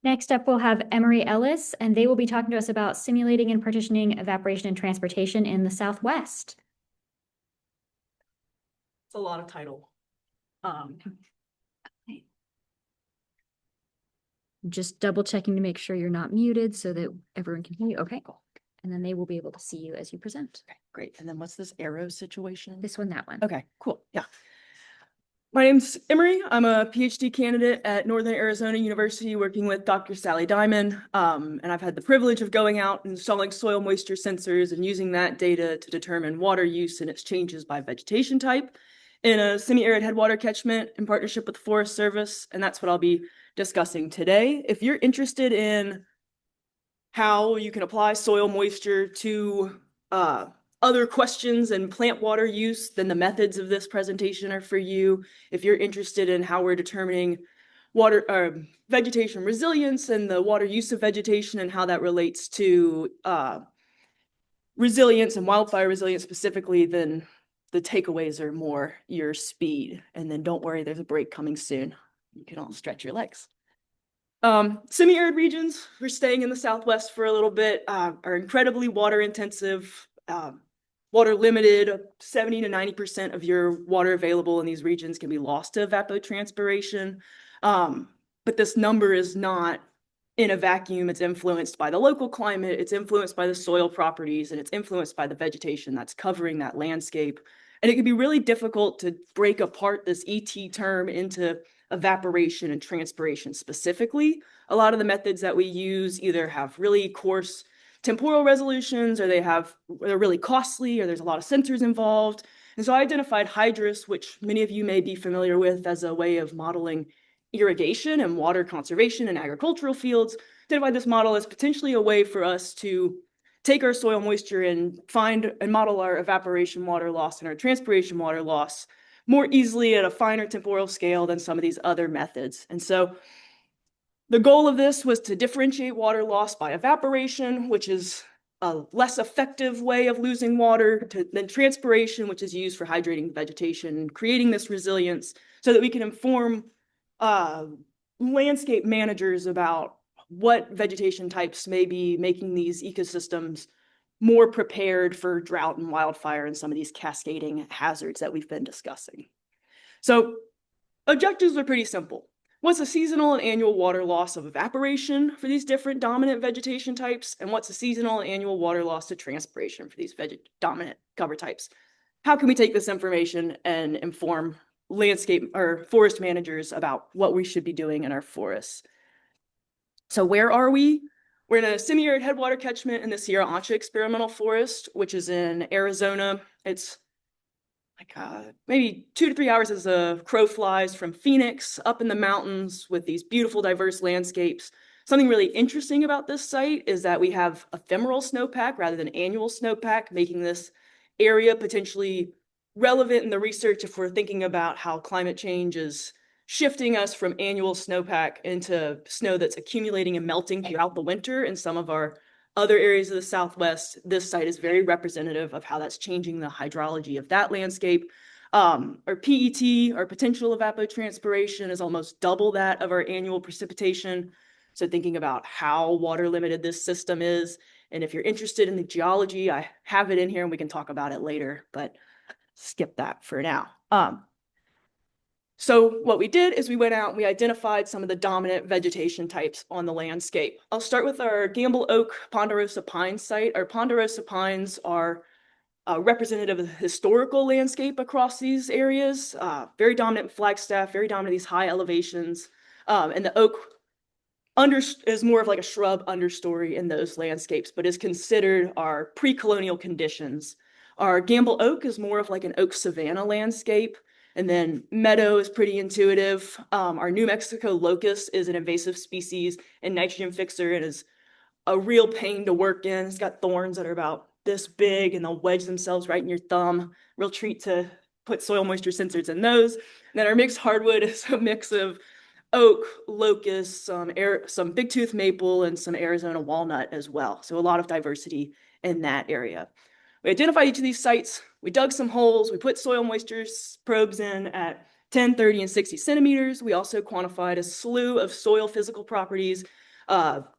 Next up, we'll have Emory Ellis, and they will be talking to us about simulating and partitioning evaporation and transportation in the Southwest. It's a lot of title. Just double checking to make sure you're not muted so that everyone can hear you. Okay, cool. And then they will be able to see you as you present. Okay, great. And then what's this arrow situation? This one, that one. Okay, cool. Yeah. My name's Emory. I'm a PhD candidate at Northern Arizona University working with Dr. Sally Diamond. And I've had the privilege of going out and installing soil moisture sensors and using that data to determine water use and its changes by vegetation type in a semi-arid headwater catchment in partnership with the Forest Service. And that's what I'll be discussing today. If you're interested in how you can apply soil moisture to other questions and plant water use, then the methods of this presentation are for you. If you're interested in how we're determining water vegetation resilience and the water use of vegetation and how that relates to resilience and wildfire resilience specifically, then the takeaways are more your speed. And then don't worry, there's a break coming soon. You can all stretch your legs. Semi-arid regions, we're staying in the Southwest for a little bit, are incredibly water intensive, water limited. 70 to 90% of your water available in these regions can be lost to evapotranspiration. But this number is not in a vacuum. It's influenced by the local climate, it's influenced by the soil properties, and it's influenced by the vegetation that's covering that landscape. And it can be really difficult to break apart this ET term into evaporation and transpiration specifically. A lot of the methods that we use either have really coarse temporal resolutions, or they're really costly, or there's a lot of sensors involved. And so I identified hydrous, which many of you may be familiar with as a way of modeling irrigation and water conservation in agricultural fields. Identified this model as potentially a way for us to take our soil moisture and find and model our evaporation water loss and our transpiration water loss more easily at a finer temporal scale than some of these other methods. And so the goal of this was to differentiate water loss by evaporation, which is a less effective way of losing water, than transpiration, which is used for hydrating vegetation, creating this resilience so that we can inform landscape managers about what vegetation types may be making these ecosystems more prepared for drought and wildfire and some of these cascading hazards that we've been discussing. So objectives are pretty simple. What's the seasonal and annual water loss of evaporation for these different dominant vegetation types? And what's the seasonal and annual water loss to transpiration for these dominant cover types? How can we take this information and inform landscape or forest managers about what we should be doing in our forests? So where are we? We're in a semi-arid headwater catchment in the Sierra Ancha Experimental Forest, which is in Arizona. It's like maybe 2 to 3 hours as a crow flies from Phoenix, up in the mountains with these beautiful, diverse landscapes. Something really interesting about this site is that we have ephemeral snowpack rather than annual snowpack, making this area potentially relevant in the research if we're thinking about how climate change is shifting us from annual snowpack into snow that's accumulating and melting throughout the winter in some of our other areas of the Southwest. This site is very representative of how that's changing the hydrology of that landscape. Our PET, our potential evapotranspiration, is almost double that of our annual precipitation. So thinking about how water limited this system is, and if you're interested in the geology, I have it in here and we can talk about it later, but skip that for now. So what we did is we went out and we identified some of the dominant vegetation types on the landscape. I'll start with our Gamble Oak Ponderosa Pine site. Our Ponderosa pines are representative of the historical landscape across these areas. Very dominant Flagstaff, very dominant these high elevations. And the oak is more of like a shrub understory in those landscapes, but is considered our pre-colonial conditions. Our Gamble Oak is more of like an oak savanna landscape. And then meadow is pretty intuitive. Our New Mexico locust is an invasive species and nitrogen fixer and is a real pain to work in. It's got thorns that are about this big and they'll wedge themselves right in your thumb. Real treat to put soil moisture sensors in those. And then our mixed hardwood is a mix of oak, locust, some big tooth maple, and some Arizona walnut as well. So a lot of diversity in that area. We identified each of these sites. We dug some holes. We put soil moisture probes in at 10, 30, and 60 centimeters. We also quantified a slew of soil physical properties,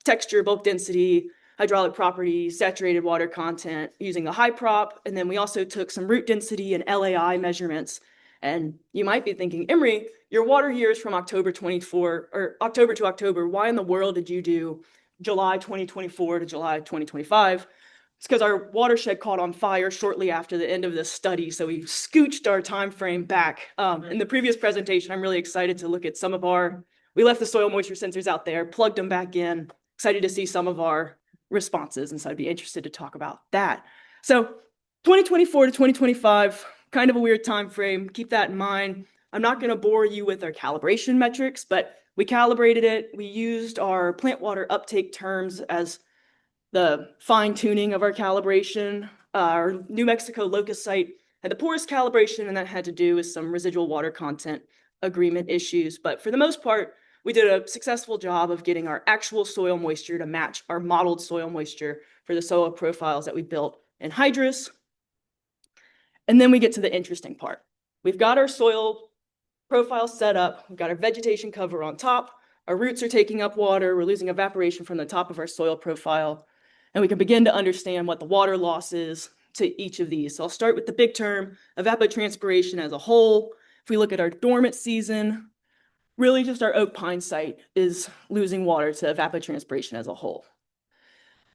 texture, bulk density, hydraulic properties, saturated water content using the high prop. And then we also took some root density and LAI measurements. And you might be thinking, Emory, your water year is from October 24 or October to October. Why in the world did you do July 2024 to July 2025? It's because our watershed caught on fire shortly after the end of this study, so we scooched our time frame back. In the previous presentation, I'm really excited to look at some of we left the soil moisture sensors out there, plugged them back in, excited to see some of our responses, and so I'd be interested to talk about that. So 2024 to 2025, kind of a weird time frame. Keep that in mind. I'm not going to bore you with our calibration metrics, but we calibrated it. We used our plant water uptake terms as the fine tuning of our calibration. Our New Mexico locust site had the poorest calibration, and that had to do with some residual water content agreement issues. But for the most part, we did a successful job of getting our actual soil moisture to match our modeled soil moisture for the soil profiles that we built in Hydrus. And then we get to the interesting part. We've got our soil profile set up. We've got our vegetation cover on top. Our roots are taking up water. We're losing evaporation from the top of our soil profile. And we can begin to understand what the water loss is to each of these. So I'll start with the big term, evapotranspiration as a whole. If we look at our dormant season, really just our oak pine site is losing water to evapotranspiration as a whole.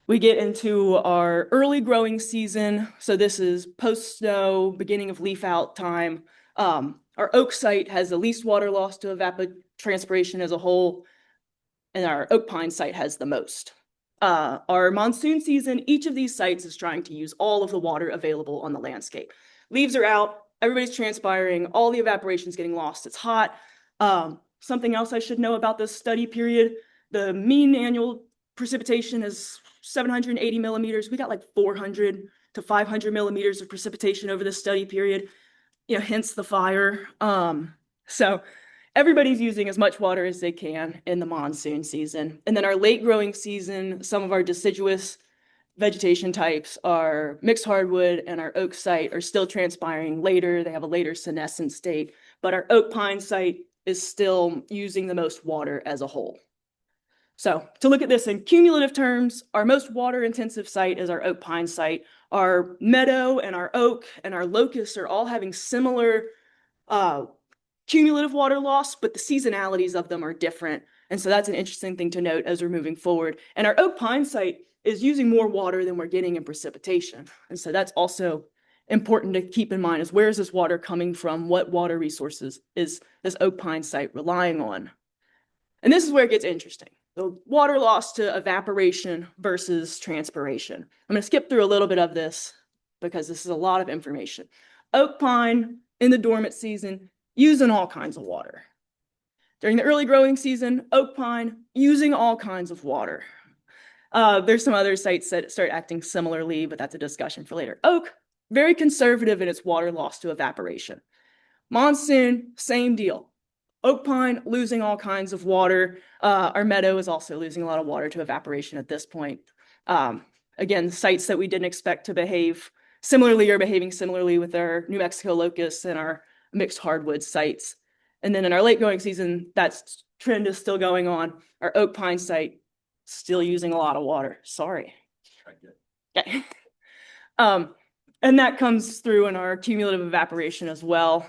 We get into our early growing season. So this is post-snow, beginning of leaf out time. Our oak site has the least water loss to evapotranspiration as a whole, and our oak pine site has the most. Our monsoon season, each of these sites is trying to use all of the water available on the landscape. Leaves are out, everybody's transpiring, all the evaporation is getting lost, it's hot. Something else I should know about this study period, the mean annual precipitation is 780 millimeters. We got like 400 to 500 millimeters of precipitation over this study period, hence the fire. So everybody's using as much water as they can in the monsoon season. And then our late growing season, some of our deciduous vegetation types, our mixed hardwood and our oak site are still transpiring later. They have a later senescent state, but our oak pine site is still using the most water as a whole. So to look at this in cumulative terms, our most water intensive site is our oak pine site. Our meadow and our oak and our locust are all having similar cumulative water loss, but the seasonalities of them are different. And so that's an interesting thing to note as we're moving forward. And our oak pine site is using more water than we're getting in precipitation. And so that's also important to keep in mind, is where is this water coming from? What water resources is this oak pine site relying on? And this is where it gets interesting. The water loss to evaporation versus transpiration. I'm going to skip through a little bit of this because this is a lot of information. Oak pine in the dormant season, using all kinds of water. During the early growing season, oak pine using all kinds of water. There's some other sites that start acting similarly, but that's a discussion for later. Oak, very conservative in its water loss to evaporation. Monsoon, same deal. Oak pine losing all kinds of water. Our meadow is also losing a lot of water to evaporation at this point. Again, sites that we didn't expect to behave similarly are behaving similarly with our New Mexico locusts and our mixed hardwood sites. And then in our late growing season, that trend is still going on. Our oak pine site still using a lot of water. Sorry. Okay. And that comes through in our cumulative evaporation as well,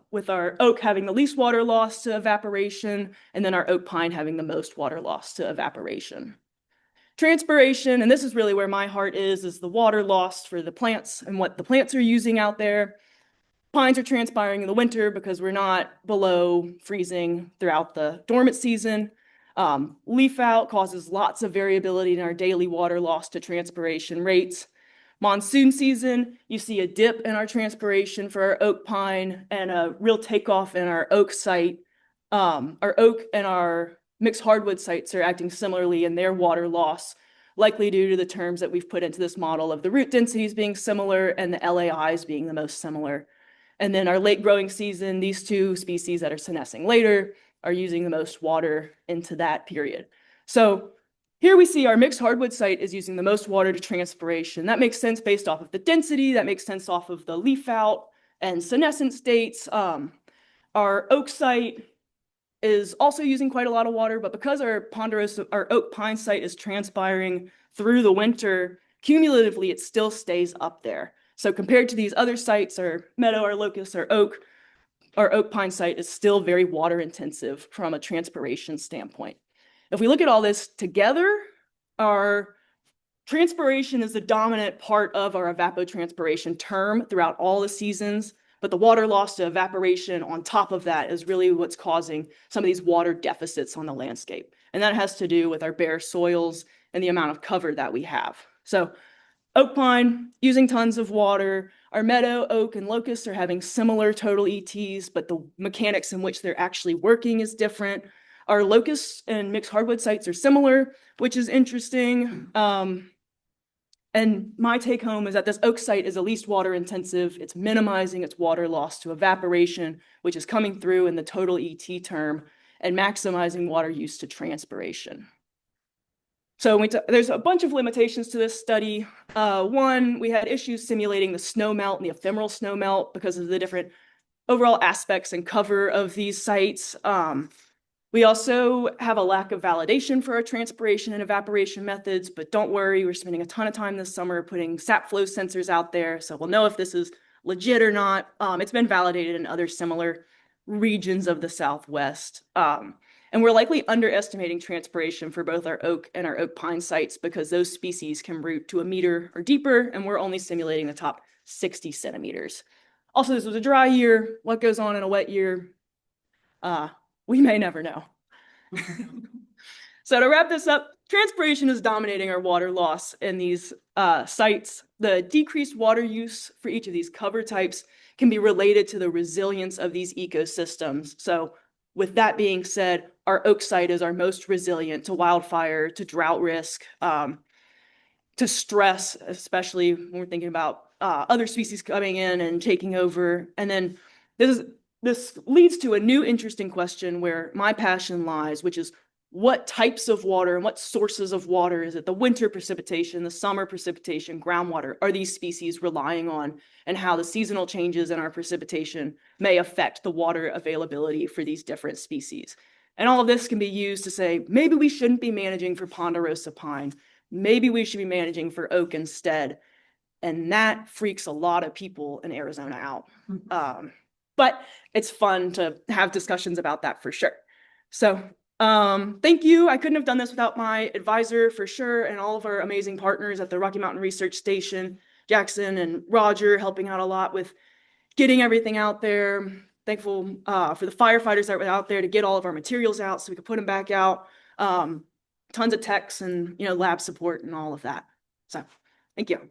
with our oak having the least water loss to evaporation, and then our oak pine having the most water loss to evaporation. Transpiration, and this is really where my heart is the water loss for the plants and what the plants are using out there. Pines are transpiring in the winter because we're not below freezing throughout the dormant season. Leaf out causes lots of variability in our daily water loss to transpiration rates. Monsoon season, you see a dip in our transpiration for our oak pine and a real takeoff in our oak site. Our oak and our mixed hardwood sites are acting similarly in their water loss, likely due to the terms that we've put into this model of the root densities being similar and the LAIs being the most similar. And then our late growing season, these two species that are senescing later are using the most water into that period. So Here we see our mixed hardwood site is using the most water to transpiration. That makes sense based off of the density. That makes sense off of the leaf out and senescent states. Our oak site is also using quite a lot of water, but because our oak pine site is transpiring through the winter, cumulatively, it still stays up there. So compared to these other sites, our meadow, our locust, our oak pine site is still very water intensive from a transpiration standpoint. If we look at all this together, our transpiration is the dominant part of our evapotranspiration term throughout all the seasons, but the water loss to evaporation on top of that is really what's causing some of these water deficits on the landscape. And that has to do with our bare soils and the amount of cover that we have. So oak pine using tons of water. Our meadow, oak, and locust are having similar total ETs, but the mechanics in which they're actually working is different. Our locust and mixed hardwood sites are similar, which is interesting. And my take home is that this oak site is the least water intensive. It's minimizing its water loss to evaporation, which is coming through in the total ET term, and maximizing water use to transpiration. So there's a bunch of limitations to this study. One, we had issues simulating the snow melt and the ephemeral snow melt because of the different overall aspects and cover of these sites. We also have a lack of validation for our transpiration and evaporation methods, but don't worry, we're spending a ton of time this summer putting sap flow sensors out there, so we'll know if this is legit or not. It's been validated in other similar regions of the Southwest. And we're likely underestimating transpiration for both our oak and our oak pine sites because those species can root to a meter or deeper, and we're only simulating the top 60 centimeters. Also, this was a dry year. What goes on in a wet year? We may never know. So to wrap this up, transpiration is dominating our water loss in these sites. The decreased water use for each of these cover types can be related to the resilience of these ecosystems. So with that being said, our oak site is our most resilient to wildfire, to drought risk, to stress, especially when we're thinking about other species coming in and taking over. And then this leads to a new interesting question where my passion lies, which is what types of water and what sources of water is it? The winter precipitation, the summer precipitation, groundwater, are these species relying on, and how the seasonal changes in our precipitation may affect the water availability for these different species. And all of this can be used to say, maybe we shouldn't be managing for ponderosa pine. Maybe we should be managing for oak instead. And that freaks a lot of people in Arizona out. But it's fun to have discussions about that for sure. So thank you. I couldn't have done this without my advisor for sure, and all of our amazing partners at the Rocky Mountain Research Station, Jackson and Roger, helping out a lot with getting everything out there. Thankful for the firefighters that were out there to get all of our materials out so we could put them back out. Tons of techs and lab support and all of that. So thank you.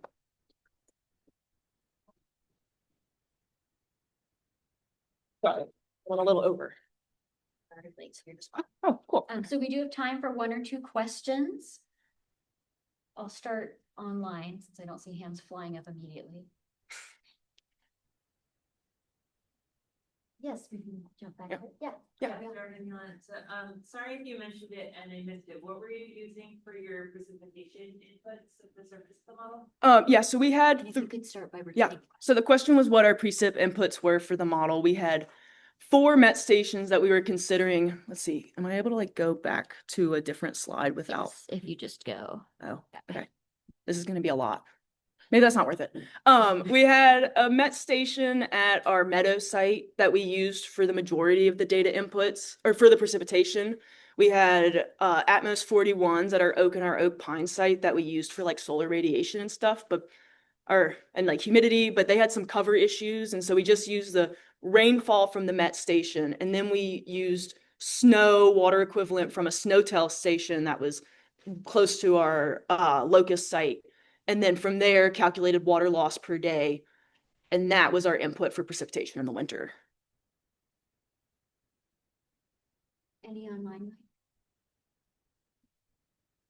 Sorry, went a little over. Oh, cool. So we do have time for one or two questions. I'll start online since I don't see hands flying up immediately. Yes, we can jump back. Yeah. Starting on, so, sorry if you mentioned it and I missed it. What were you using for your precipitation inputs of the surface of the model? Yeah, so we had If you could start by repeating. Yeah, so the question was what our precip inputs were for the model. We had 4 MET stations that we were considering. Let's see, am I able to go back to a different slide without? Yes, if you just go. Oh, okay. This is going to be a lot. Maybe that's not worth it. We had a MET station at our meadow site that we used for the majority of the data inputs, or for the precipitation. We had Atmos 41s at our oak and our oak pine site that we used for like solar radiation and stuff, and like humidity, but they had some cover issues. And so we just used the rainfall from the MET station. And then we used snow water equivalent from a snowtail station that was close to our locust site. And then from there, calculated water loss per day. And that was our input for precipitation in the winter. Any online?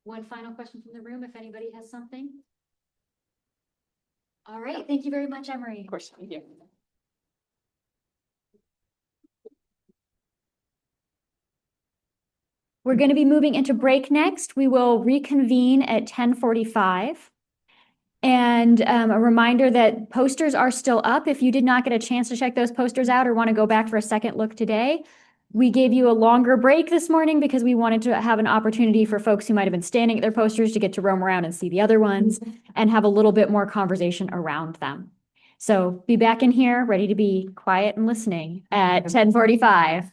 One final question from the room, if anybody has something. All right, thank you very much, Emory. Of course, thank you. We're going to be moving into break next. We will reconvene at 10:45. And a reminder that posters are still up. If you did not get a chance to check those posters out or want to go back for a second look today, we gave you a longer break this morning because we wanted to have an opportunity for folks who might have been standing at their posters to get to roam around and see the other ones and have a little bit more conversation around them. So be back in here, ready to be quiet and listening at 10:45.